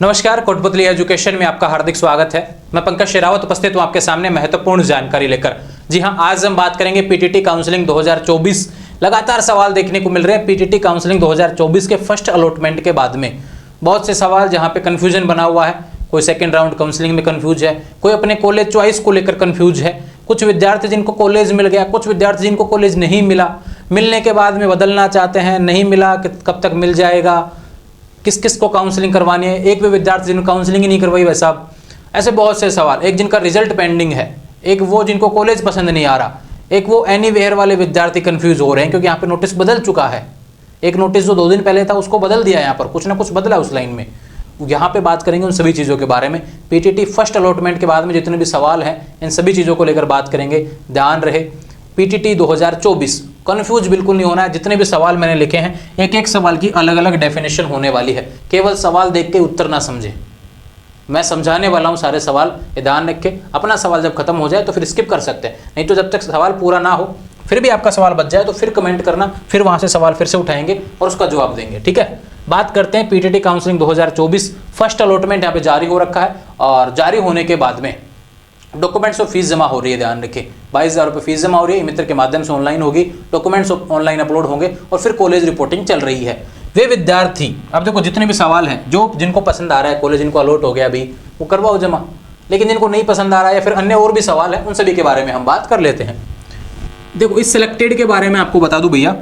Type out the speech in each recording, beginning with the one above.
नमस्कार, कोटपुतली एजुकेशन में आपका हार्दिक स्वागत है। मैं पंकज शेरावत उपस्थित हूं आपके सामने महत्वपूर्ण जानकारी लेकर। जी हां, आज हम बात करेंगे पीटीटी काउंसलिंग 2024। लगातार सवाल देखने को मिल रहे हैं पीटीटी काउंसलिंग 2024 के फर्स्ट अलॉटमेंट के बाद में। बहुत से सवाल जहां पे कन्फ्यूजन बना हुआ है, कोई सेकेंड राउंड काउंसलिंग में कन्फ्यूज है, कोई अपने कॉलेज चॉइस को लेकर कन्फ्यूज है, कुछ विद्यार्थी जिनको कॉलेज मिल गया, कुछ विद्यार्थी जिनको कॉलेज नहीं मिला, मिलने के बाद में बदलना चाहते हैं, नहीं मिला कब तक मिल जाएगा, किस किस को काउंसलिंग करवानी है, एक भी विद्यार्थी जिन्होंने काउंसलिंग ही नहीं करवाई भाई साहब। ऐसे बहुत से सवाल, एक जिनका रिजल्ट पेंडिंग है, एक वो जिनको कॉलेज पसंद नहीं आ रहा, एक वो एनीवेयर वाले विद्यार्थी कंफ्यूज हो रहे हैं क्योंकि यहाँ पे नोटिस बदल चुका है। एक नोटिस जो 2 दिन पहले था उसको बदल दिया, यहाँ पर कुछ ना कुछ बदला उस लाइन में। यहाँ पे बात करेंगे उन सभी चीज़ों के बारे में। पीटीटी फर्स्ट अलॉटमेंट के बाद में जितने भी सवाल हैं इन सभी चीज़ों को लेकर बात करेंगे। ध्यान रहे, पीटीटी 2024 कंफ्यूज बिल्कुल नहीं होना है। जितने भी सवाल मैंने लिखे हैं, एक एक सवाल की अलग अलग डेफिनेशन होने वाली है। केवल सवाल देख के उत्तर ना समझे, मैं समझाने वाला हूं सारे सवाल। ये ध्यान रख के अपना सवाल जब खत्म हो जाए तो फिर स्किप कर सकते हैं, नहीं तो जब तक सवाल पूरा ना हो फिर भी आपका सवाल बच जाए तो फिर कमेंट करना, फिर वहां से सवाल फिर से उठाएंगे और उसका जवाब देंगे। ठीक है, बात करते हैं पीटीटी काउंसलिंग 2024 फर्स्ट अलॉटमेंट यहाँ पे जारी हो रखा है और जारी होने के बाद में डॉक्यूमेंट्स और फीस जमा हो रही है। ध्यान रखें, 22,000 रुपये फीस जमा हो रही है, मित्र के माध्यम से ऑनलाइन होगी, डॉक्यूमेंट्स ऑनलाइन अपलोड होंगे और फिर कॉलेज रिपोर्टिंग चल रही है। वे विद्यार्थी, अब देखो जितने भी सवाल हैं, जो जिनको पसंद आ रहा है कॉलेज जिनको अलॉट हो गया अभी, वो करवाओ जमा, लेकिन जिनको नहीं पसंद आ रहा है या फिर अन्य और भी सवाल है उन सभी के बारे में हम बात कर लेते हैं। देखो, इस सिलेक्टेड के बारे में आपको बता दूं भैया,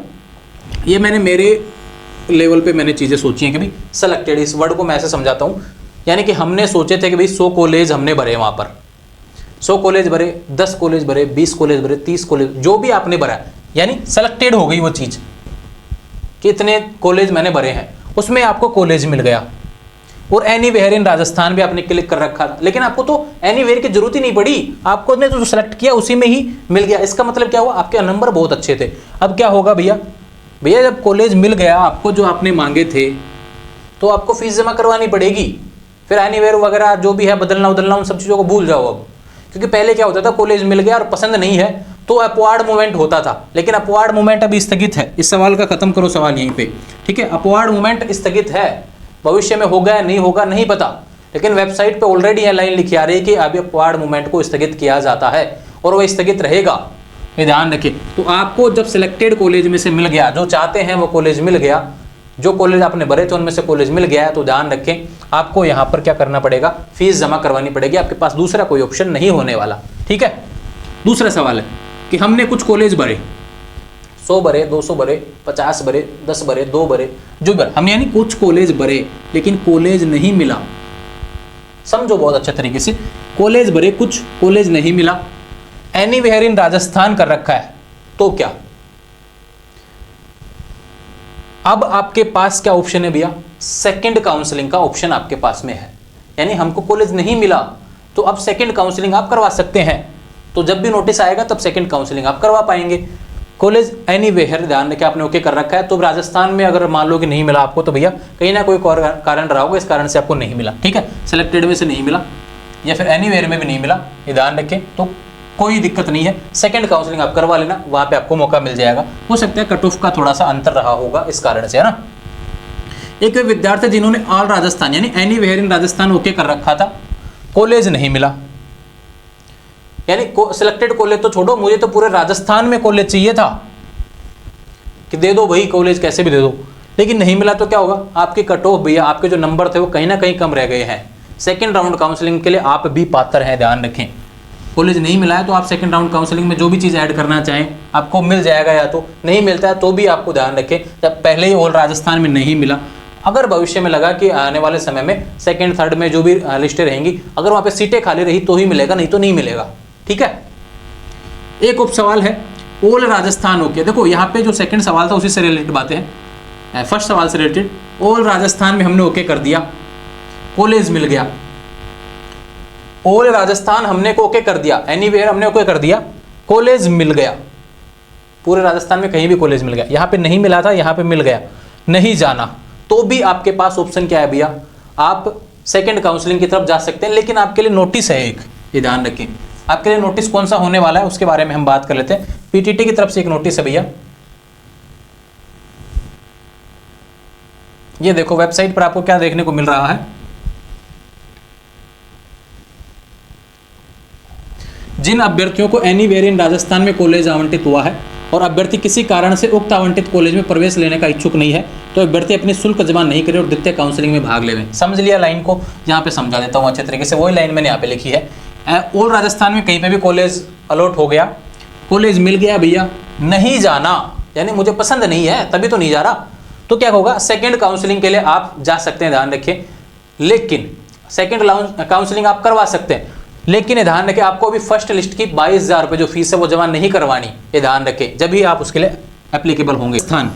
ये मैंने मेरे लेवल पे मैंने चीज़ें सोची हैं कि भाई सिलेक्टेड, इस वर्ड को मैं ऐसे समझाता हूँ, यानी कि हमने सोचे थे कि भाई 100 कॉलेज हमने भरे, वहाँ पर 100 कॉलेज भरे, 10 कॉलेज भरे, 20 कॉलेज भरे, 30 कॉलेज, जो भी आपने भरा, यानी सेलेक्टेड हो गई वो चीज़ कि इतने कॉलेज मैंने भरे हैं, उसमें आपको कॉलेज मिल गया। और एनीवेयर इन राजस्थान भी आपने क्लिक कर रखा था, लेकिन आपको तो एनीवेयर की जरूरत ही नहीं पड़ी, आपको ने जो सेलेक्ट किया उसी में ही मिल गया। इसका मतलब क्या हुआ, आपके नंबर बहुत अच्छे थे। अब क्या होगा भैया, जब कॉलेज मिल गया आपको जो आपने मांगे थे, तो आपको फीस जमा करवानी पड़ेगी। फिर एनीवेयर वगैरह जो भी है बदलना उदलना, उन सब चीज़ों को भूल जाओ अब। क्योंकि पहले क्या होता था, कॉलेज मिल गया और पसंद नहीं है तो अपवार्ड मूवमेंट होता था, लेकिन अपवार्ड मूवमेंट अभी स्थगित है। इस सवाल का खत्म करो सवाल यहीं पे, ठीक है। अपवार्ड मूवमेंट स्थगित है, भविष्य में होगा या नहीं होगा नहीं पता, लेकिन वेबसाइट पे ऑलरेडी यह लाइन लिखी आ रही है कि अभी अपवार्ड मूवमेंट को स्थगित किया जाता है और वह स्थगित रहेगा, ये ध्यान रखें। तो आपको जब सिलेक्टेड कॉलेज में से मिल गया, जो चाहते हैं वो कॉलेज मिल गया, जो कॉलेज आपने भरे थे उनमें से कॉलेज मिल गया है, तो ध्यान रखें आपको यहाँ पर क्या करना पड़ेगा, फीस जमा करवानी पड़ेगी। आपके पास दूसरा कोई ऑप्शन नहीं होने वाला, ठीक है। दूसरा सवाल है कि हमने कुछ कॉलेज भरे, 100 भरे, 200 भरे, 50 भरे, 10 भरे, 2 भरे, जो भरे हमने, यानी कुछ कॉलेज भरे लेकिन कॉलेज नहीं मिला। समझो बहुत अच्छे तरीके से, कॉलेज भरे, कुछ कॉलेज नहीं मिला, एनीवेयर इन राजस्थान कर रखा है, तो क्या अब आपके पास क्या ऑप्शन है भैया, सेकंड काउंसलिंग का ऑप्शन आपके पास में है। यानी हमको कॉलेज नहीं मिला तो अब सेकंड काउंसलिंग आप करवा सकते हैं। तो जब भी नोटिस आएगा तब सेकंड काउंसलिंग आप करवा पाएंगे। कॉलेज एनीवेयर ध्यान रखें आपने ओके कर रखा है, तो राजस्थान में अगर मान लो कि नहीं मिला आपको, तो भैया कहीं ना कोई कारण रहा होगा, इस कारण से आपको नहीं मिला, ठीक है। सिलेक्टेड में से नहीं मिला या फिर एनीवेयर में भी नहीं मिला, ये ध्यान रखें, तो कोई दिक्कत नहीं है, सेकंड काउंसलिंग आप करवा लेना, वहां पे आपको मौका मिल जाएगा। हो सकता है कट ऑफ का थोड़ा सा अंतर रहा होगा इस कारण से, है ना। एक विद्यार्थी जिन्होंने ऑल राजस्थान यानी एनीवेयर इन राजस्थान ओके कर रखा था, कॉलेज नहीं मिला, यानी सिलेक्टेड कॉलेज तो छोड़ो, मुझे तो पूरे राजस्थान में कॉलेज चाहिए था कि दे दो भाई कॉलेज, कैसे भी दे दो, लेकिन नहीं मिला तो क्या होगा, आपके कट ऑफ भैया, आपके जो नंबर थे वो कहीं ना कहीं कम रह गए हैं। सेकेंड राउंड काउंसलिंग के लिए आप भी पात्र हैं, ध्यान रखें। कॉलेज नहीं मिला है तो आप सेकंड राउंड काउंसलिंग में जो भी चीज़ ऐड करना चाहें आपको मिल जाएगा, या तो नहीं मिलता है तो भी आपको ध्यान रखें, जब पहले ही ऑल राजस्थान में नहीं मिला, अगर भविष्य में लगा कि आने वाले समय में सेकंड थर्ड में जो भी लिस्टें रहेंगी, अगर वहाँ पे सीटें खाली रही तो ही मिलेगा, नहीं तो नहीं मिलेगा, ठीक है। एक उप सवाल है ऑल राजस्थान ओके। देखो यहाँ पे जो सेकंड सवाल था उसी से रिलेटेड बातें हैं, फर्स्ट सवाल से रिलेटेड। ऑल राजस्थान में हमने ओके कर दिया, कॉलेज मिल गया, ऑल राजस्थान हमने को ओके कर दिया, एनीवेयर हमने ओके कर दिया, कॉलेज मिल गया, पूरे राजस्थान में कहीं भी कॉलेज मिल गया। यहाँ पे नहीं मिला था, यहाँ पे मिल गया, नहीं जाना तो भी आपके पास ऑप्शन क्या है भैया, आप सेकंड काउंसलिंग की तरफ जा सकते हैं, लेकिन आपके लिए नोटिस है एक, ये ध्यान रखें। आपके लिए नोटिस कौन सा होने वाला है उसके बारे में हम बात कर लेते हैं। पीटीटी की तरफ से एक नोटिस है भैया, ये देखो वेबसाइट पर आपको क्या देखने को मिल रहा है, जिन अभ्यर्थियों को एनीवेयर इन राजस्थान में कॉलेज आवंटित हुआ है और अभ्यर्थी किसी कारण से उक्त आवंटित कॉलेज में प्रवेश लेने का इच्छुक नहीं है तो अभ्यर्थी अपनी शुल्क जमा नहीं करे और द्वितीय काउंसलिंग में भाग लेवे। समझ लिया लाइन को? यहाँ पे समझा देता हूँ अच्छे तरीके से, वही लाइन मैंने यहाँ पे लिखी है। ऑल राजस्थान में कहीं पे भी कॉलेज अलॉट हो गया, कॉलेज मिल गया भैया, नहीं जाना यानी मुझे पसंद नहीं है तभी तो नहीं जा रहा, तो क्या होगा, सेकंड काउंसलिंग के लिए आप जा सकते हैं, ध्यान रखिए। लेकिन सेकंड काउंसलिंग आप करवा सकते हैं, लेकिन ये ध्यान रखें आपको अभी फर्स्ट लिस्ट की 22,000 रुपये जो फीस है वो जमा नहीं करवानी, ये ध्यान रखें, जब भी आप उसके लिए एप्लीकेबल होंगे। स्थान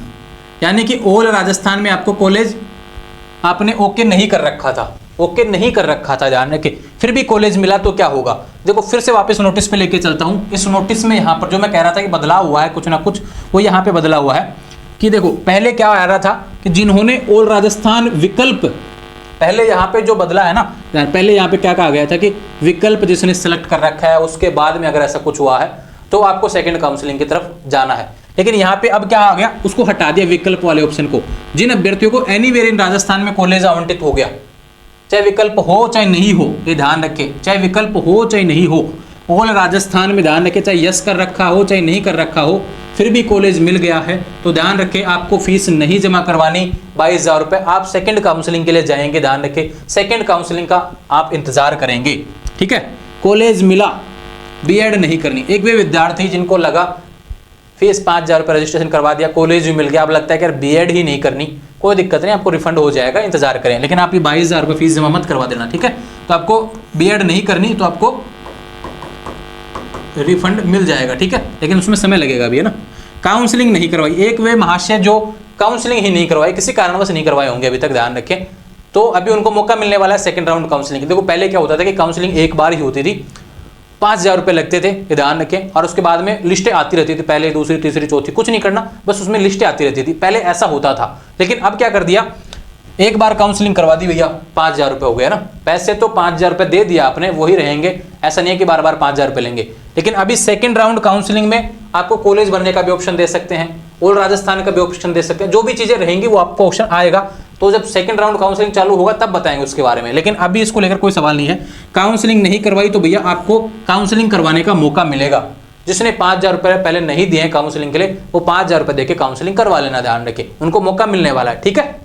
यानी कि ऑल राजस्थान में आपको कॉलेज आपने ओके नहीं कर रखा था, ओके नहीं कर रखा था, ध्यान रखें, फिर भी कॉलेज मिला तो क्या होगा। देखो फिर से वापस नोटिस पे लेके चलता हूँ। इस नोटिस में यहाँ पर जो मैं कह रहा था कि बदलाव हुआ है कुछ ना कुछ, वो यहाँ पे बदला हुआ है कि देखो पहले क्या आ रहा था कि जिन्होंने ऑल राजस्थान विकल्प, पहले यहाँ पे जो बदला है ना, पहले यहाँ पे क्या कहा गया था कि विकल्प जिसने सिलेक्ट कर रखा है उसके बाद में अगर ऐसा कुछ हुआ है तो आपको सेकंड काउंसलिंग की तरफ जाना है। लेकिन यहाँ पे अब क्या आ गया, उसको हटा दिया विकल्प वाले ऑप्शन को। जिन अभ्यर्थियों को एनीवेयर इन राजस्थान में कॉलेज आवंटित हो गया, चाहे विकल्प हो चाहे नहीं हो, ये ध्यान रखें, चाहे विकल्प हो चाहे नहीं हो, ऑल राजस्थान में ध्यान रखें, चाहे यस कर रखा हो चाहे नहीं कर रखा हो, फिर भी कॉलेज मिल गया है तो ध्यान रखें आपको फीस नहीं जमा करवानी, 22,000 रुपये। आप सेकंड काउंसलिंग के लिए जाएंगे, ध्यान रखें सेकंड काउंसलिंग का आप इंतजार करेंगे, ठीक है। कॉलेज मिला, बीएड नहीं करनी। एक वे विद्यार्थी जिनको लगा फीस 5,000 रुपये रजिस्ट्रेशन करवा दिया, कॉलेज भी मिल गया, अब लगता है कि यार बीएड ही नहीं करनी, कोई दिक्कत नहीं, आपको रिफंड हो जाएगा, इंतजार करें, लेकिन आप ये 22,000 रुपये फीस जमा मत करवा देना, ठीक है। तो आपको बीएड नहीं करनी तो आपको रिफंड मिल जाएगा, ठीक है, लेकिन उसमें समय लगेगा भी, है ना। काउंसलिंग नहीं करवाई, एक वे महाशय जो काउंसलिंग ही नहीं करवाई, किसी कारणवश नहीं करवाए होंगे अभी तक, ध्यान रखें, तो अभी उनको मौका मिलने वाला है सेकंड राउंड काउंसलिंग। देखो पहले क्या होता था कि काउंसलिंग एक बार ही होती थी, 5,000 रुपये लगते थे, ये ध्यान रखें, और उसके बाद में लिस्टें आती रहती थी, पहले दूसरी तीसरी चौथी, कुछ नहीं करना, बस उसमें लिस्टें आती रहती थी, पहले ऐसा होता था। लेकिन अब क्या कर दिया, एक बार काउंसलिंग करवा दी भैया, 5,000 रुपये हो गया ना, पैसे तो 5,000 रुपये दे दिया आपने, वही रहेंगे, ऐसा नहीं है कि बार बार 5,000 रुपये लेंगे। लेकिन अभी सेकंड राउंड काउंसलिंग में आपको कॉलेज भरने का भी ऑप्शन दे सकते हैं, ऑल राजस्थान का भी ऑप्शन दे सकते हैं, जो भी चीजें रहेंगी वो आपको ऑप्शन आएगा, तो जब सेकंड राउंड काउंसलिंग चालू होगा तब बताएंगे उसके बारे में। लेकिन अभी इसको लेकर कोई सवाल नहीं है। काउंसलिंग नहीं करवाई तो भैया आपको काउंसलिंग करवाने का मौका मिलेगा। जिसने 5,000 रुपये पहले नहीं दिए काउंसलिंग के लिए, वो 5,000 रुपये देके काउंसलिंग करवा लेना, ध्यान रखें, उनको मौका मिलने वाला है, ठीक है।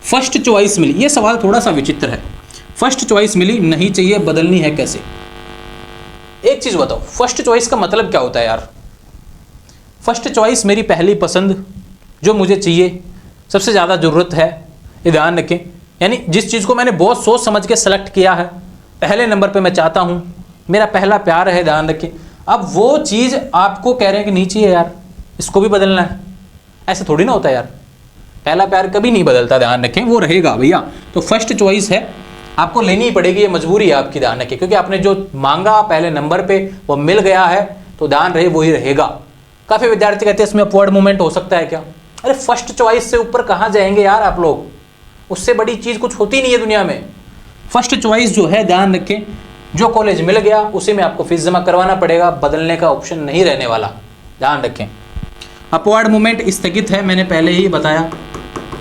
फर्स्ट चॉइस मिली, ये सवाल थोड़ा सा विचित्र है। फर्स्ट चॉइस मिली नहीं चाहिए, बदलनी है कैसे? एक चीज बताओ, फर्स्ट चॉइस का मतलब क्या होता है यार? फर्स्ट चॉइस मेरी पहली पसंद, जो मुझे चाहिए, सबसे ज़्यादा ज़रूरत है, ये ध्यान रखें, यानी जिस चीज़ को मैंने बहुत सोच समझ के सेलेक्ट किया है, पहले नंबर पे मैं चाहता हूँ, मेरा पहला प्यार है, ध्यान रखें। अब वो चीज़ आपको कह रहे हैं कि नहीं चाहिए यार, इसको भी बदलना है, ऐसे थोड़ी ना होता यार, पहला प्यार कभी नहीं बदलता, ध्यान रखें, वो रहेगा भैया। तो फर्स्ट चॉइस है, आपको लेनी ही पड़ेगी, ये मजबूरी है आपकी, ध्यान रखें, क्योंकि आपने जो मांगा पहले नंबर पे वो मिल गया है, तो ध्यान रहे वही रहेगा। काफ़ी विद्यार्थी कहते हैं इसमें अपवर्ड मूवमेंट हो सकता है क्या? अरे फर्स्ट चॉइस से ऊपर कहाँ जाएंगे यार आप लोग, उससे बड़ी चीज़ कुछ होती नहीं है दुनिया में। फर्स्ट चॉइस जो है, ध्यान रखें, जो कॉलेज मिल गया उसी में आपको फीस जमा करवाना पड़ेगा, बदलने का ऑप्शन नहीं रहने वाला, ध्यान रखें। अपवर्ड मूवमेंट स्थगित है, मैंने पहले ही बताया,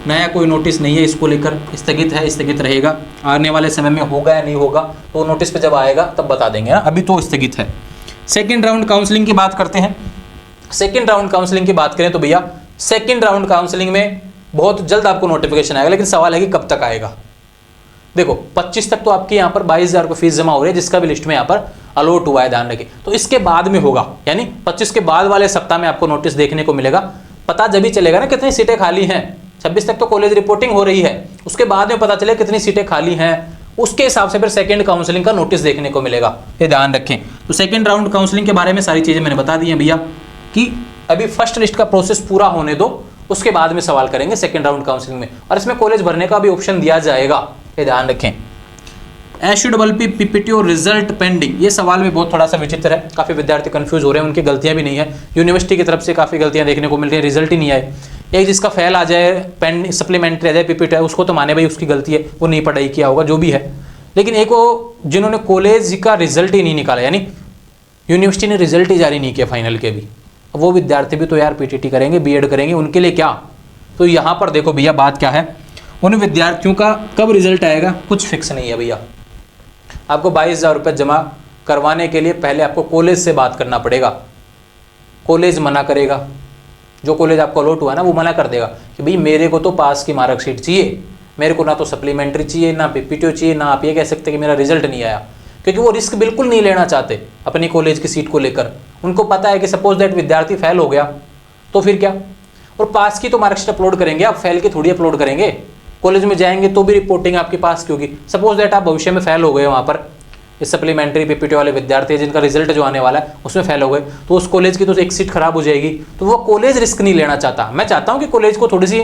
नया कोई नोटिस नहीं है इसको लेकर, स्थगित है, स्थगित रहेगा, आने वाले समय में होगा या नहीं होगा तो नोटिस पे जब आएगा तब बता देंगे ना, अभी तो स्थगित है। सेकंड राउंड काउंसलिंग की बात करते हैं। सेकंड राउंड काउंसलिंग की बात करें तो भैया सेकंड राउंड काउंसलिंग में बहुत जल्द आपको नोटिफिकेशन आएगा, लेकिन सवाल है कि कब तक आएगा। देखो 25 तक तो आपकी यहाँ पर 22,000 रुपये फीस जमा हो रही है, जिसका भी लिस्ट में यहाँ पर अलॉट हुआ है, ध्यान रखिए। तो इसके बाद में होगा, यानी 25 के बाद वाले सप्ताह में आपको नोटिस देखने को मिलेगा, पता जब ही चलेगा ना कितनी सीटें खाली हैं। 26 तक तो कॉलेज रिपोर्टिंग हो रही है, उसके बाद में पता चले कितनी सीटें खाली हैं, उसके हिसाब से फिर सेकंड काउंसलिंग का नोटिस देखने को मिलेगा, ये ध्यान रखें। तो सेकंड राउंड काउंसलिंग के बारे में सारी चीज़ें मैंने बता दी हैं भैया, कि अभी फर्स्ट लिस्ट का प्रोसेस पूरा होने दो, उसके बाद में सवाल करेंगे सेकंड राउंड काउंसलिंग में, और इसमें कॉलेज भरने का भी ऑप्शन दिया जाएगा, ये ध्यान रखें। एशडब्ल्यूपी पीपीटी और रिजल्ट पेंडिंग, ये सवाल भी बहुत थोड़ा सा विचित्र है, काफ़ी विद्यार्थी कंफ्यूज हो रहे हैं, उनकी गलतियां भी नहीं है, यूनिवर्सिटी की तरफ से काफ़ी गलतियां देखने को मिल रही है, रिजल्ट ही नहीं आए। एक जिसका फेल आ जाए, पेंड सप्लीमेंट्री आ जाए, पीपीटी है, उसको तो माने भाई उसकी गलती है, वो नहीं पढ़ाई किया होगा, जो भी है। लेकिन एक वो जिन्होंने कॉलेज का रिजल्ट ही नहीं निकाला, यानी यूनिवर्सिटी ने रिजल्ट ही जारी नहीं किया फाइनल के भी, वो विद्यार्थी भी तो यार पीटीटी करेंगे, बीएड करेंगे, उनके लिए क्या? तो यहाँ पर देखो भैया बात क्या है, उन विद्यार्थियों का कब रिजल्ट आएगा कुछ फिक्स नहीं है भैया। आपको 22,000 रुपये जमा करवाने के लिए पहले आपको कॉलेज से बात करना पड़ेगा। कॉलेज मना करेगा, जो कॉलेज आपको अलॉट हुआ ना वो मना कर देगा कि भाई मेरे को तो पास की मार्कशीट चाहिए, मेरे को ना तो सप्लीमेंट्री चाहिए, ना पीपीटीओ चाहिए, ना आप ये कह सकते कि मेरा रिजल्ट नहीं आया, क्योंकि वो रिस्क बिल्कुल नहीं लेना चाहते अपनी कॉलेज की सीट को लेकर। उनको पता है कि सपोज दैट विद्यार्थी फेल हो गया तो फिर क्या, और पास की तो मार्कशीट अपलोड करेंगे, आप फेल की थोड़ी अपलोड करेंगे। कॉलेज में जाएंगे तो भी रिपोर्टिंग आपके पास की होगी। सपोज दैट आप भविष्य में फेल हो गए वहाँ पर, इस सप्लीमेंट्री पीपीटी वाले विद्यार्थी जिनका रिजल्ट जो आने वाला है उसमें फेल हो गए, तो उस कॉलेज की तो एक सीट खराब हो जाएगी। तो वो कॉलेज रिस्क नहीं लेना चाहता। मैं चाहता हूँ कि कॉलेज को थोड़ी सी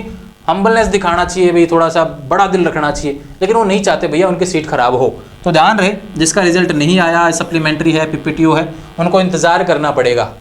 हम्बलनेस दिखाना चाहिए, भाई थोड़ा सा बड़ा दिल रखना चाहिए, लेकिन वो नहीं चाहते भैया उनकी सीट खराब हो। तो ध्यान रहे, जिसका रिजल्ट नहीं आया, सप्लीमेंट्री है, पीपीटीओ है, उनको इंतजार करना पड़ेगा।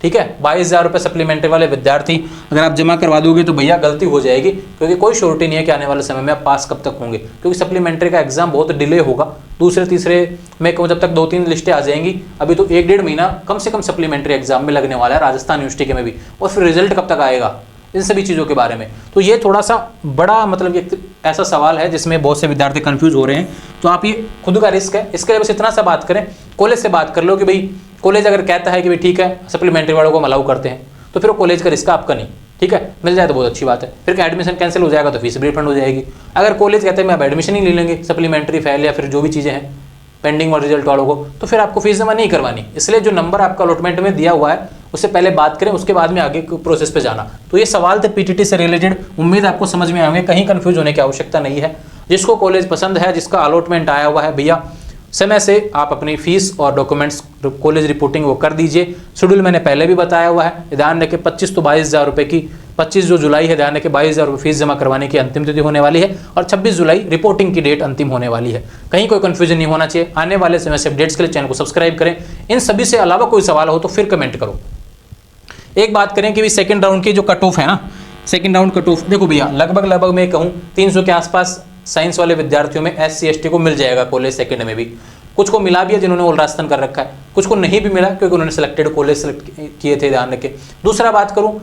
ठीक है, 22,000 रुपये सप्लीमेंट्री वाले विद्यार्थी अगर आप जमा करवा दोगे तो भैया गलती हो जाएगी, क्योंकि कोई श्योरिटी नहीं है कि आने वाले समय में आप पास कब तक होंगे, क्योंकि सप्लीमेंट्री का एग्जाम बहुत डिले होगा। दूसरे तीसरे में जब तक 2-3 लिस्टें आ जाएंगी, अभी तो 1-1.5 महीना कम से कम सप्लीमेंट्री एग्जाम में लगने वाला है राजस्थान यूनिवर्सिटी के में भी, और फिर रिजल्ट कब तक आएगा, इन सभी चीज़ों के बारे में। तो ये थोड़ा सा बड़ा मतलब एक ऐसा सवाल है जिसमें बहुत से विद्यार्थी कंफ्यूज हो रहे हैं। तो आप ये खुद का रिस्क है, इसके लिए बस इतना सा बात करें, कॉलेज से बात कर लो कि भाई कॉलेज अगर कहता है कि भाई ठीक है सप्लीमेंट्री वालों को हम अलाउ करते हैं, तो फिर वो कॉलेज का रिस्क आपका नहीं, ठीक है, मिल जाए तो बहुत अच्छी बात है। फिर एडमिशन कैंसिल हो जाएगा तो फीस भी रिफंड हो जाएगी। अगर कॉलेज कहते हैं मैं अब एडमिशन ही ले लेंगे सप्लीमेंट्री फेल या फिर जो भी चीज़ें हैं पेंडिंग और रिजल्ट वालों को, तो फिर आपको फीस जमा नहीं करवानी। इसलिए जो नंबर आपका अलॉटमेंट में दिया हुआ है उससे पहले बात करें, उसके बाद में आगे प्रोसेस पे जाना। तो ये सवाल थे पीटीटी से रिलेटेड, उम्मीद आपको समझ में आएंगे, कहीं कंफ्यूज होने की आवश्यकता नहीं है। जिसको कॉलेज पसंद है, जिसका अलॉटमेंट आया हुआ है, भैया समय से आप अपनी फीस और डॉक्यूमेंट्स कॉलेज रिपोर्टिंग वो कर दीजिए। शेड्यूल मैंने पहले भी बताया हुआ है, ध्यान रखें 25 तो 22,000 रुपये की, 25 जो जुलाई है, ध्यान रखें 22,000 रुपये फीस जमा करवाने की अंतिम तिथि होने वाली है, और 26 जुलाई रिपोर्टिंग की डेट अंतिम होने वाली है। कहीं कोई कंफ्यूजन नहीं होना चाहिए। आने वाले समय से अपडेट्स के लिए चैनल को सब्सक्राइब करें। इन सभी से अलावा कोई सवाल हो तो फिर कमेंट करो। एक बात करें कि सेकंड राउंड की जो कट ऑफ है ना, सेकंड राउंड कट ऑफ देखो भैया, लगभग मैं कहूँ 300 के आसपास साइंस वाले विद्यार्थियों में SC ST को मिल जाएगा कॉलेज सेकंड में भी। कुछ को मिला भी है जिन्होंने ऑल राजस्थान कर रखा है, कुछ को नहीं भी मिला क्योंकि उन्होंने सिलेक्टेड कॉलेज सेलेक्ट किए थे, ध्यान रखें। दूसरा बात करूँ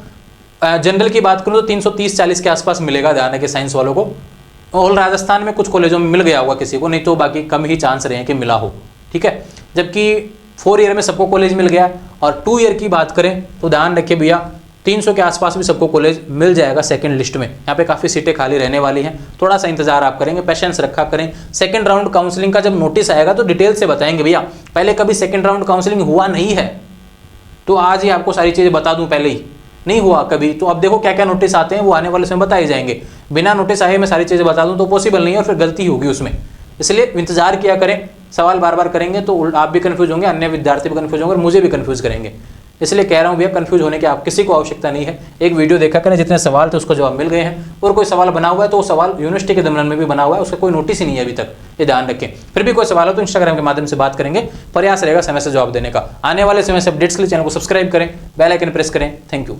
जनरल की बात करूँ तो 330-40 के आसपास मिलेगा, ध्यान रखें साइंस वालों को। ऑल राजस्थान में कुछ कॉलेजों में मिल गया होगा किसी को, नहीं तो बाकी कम ही चांस रहे हैं कि मिला हो, ठीक है। जबकि 4 ईयर में सबको कॉलेज मिल गया, और 2 ईयर की बात करें तो ध्यान रखिए भैया 300 के आसपास भी सबको कॉलेज मिल जाएगा सेकंड लिस्ट में। यहाँ पे काफ़ी सीटें खाली रहने वाली हैं, थोड़ा सा इंतजार आप करेंगे, पेशेंस रखा करें। सेकंड राउंड काउंसलिंग का जब नोटिस आएगा तो डिटेल से बताएंगे भैया। पहले कभी सेकंड राउंड काउंसलिंग हुआ नहीं है, तो आज ही आपको सारी चीज़ें बता दूँ, पहले ही नहीं हुआ कभी। तो अब देखो क्या क्या नोटिस आते हैं, वो आने वाले समय बताए जाएंगे। बिना नोटिस आए मैं सारी चीज़ें बता दूँ तो पॉसिबल नहीं है, और फिर गलती होगी उसमें। इसलिए इंतजार किया करें, सवाल बार बार करेंगे तो आप भी कन्फ्यूज होंगे, अन्य विद्यार्थी भी कन्फ्यूज होंगे, और मुझे भी कन्फ्यूज करेंगे। इसलिए कह रहा हूँ भैया कंफ्यूज होने की आप किसी को आवश्यकता नहीं है। एक वीडियो देखा करें, जितने सवाल थे उसका जवाब मिल गए हैं, और कोई सवाल बना हुआ है तो वो सवाल यूनिवर्सिटी के दमन में भी बना हुआ है, उसका कोई नोटिस ही नहीं है अभी तक, ये ध्यान रखें। फिर भी कोई सवाल हो तो इंस्टाग्राम के माध्यम से बात करेंगे, प्रयास रहेगा समय से जवाब देने का। आने वाले समय से अपडेट्स के लिए चैनल को सब्सक्राइब करें, बेल आइकन प्रेस करें। Thank you.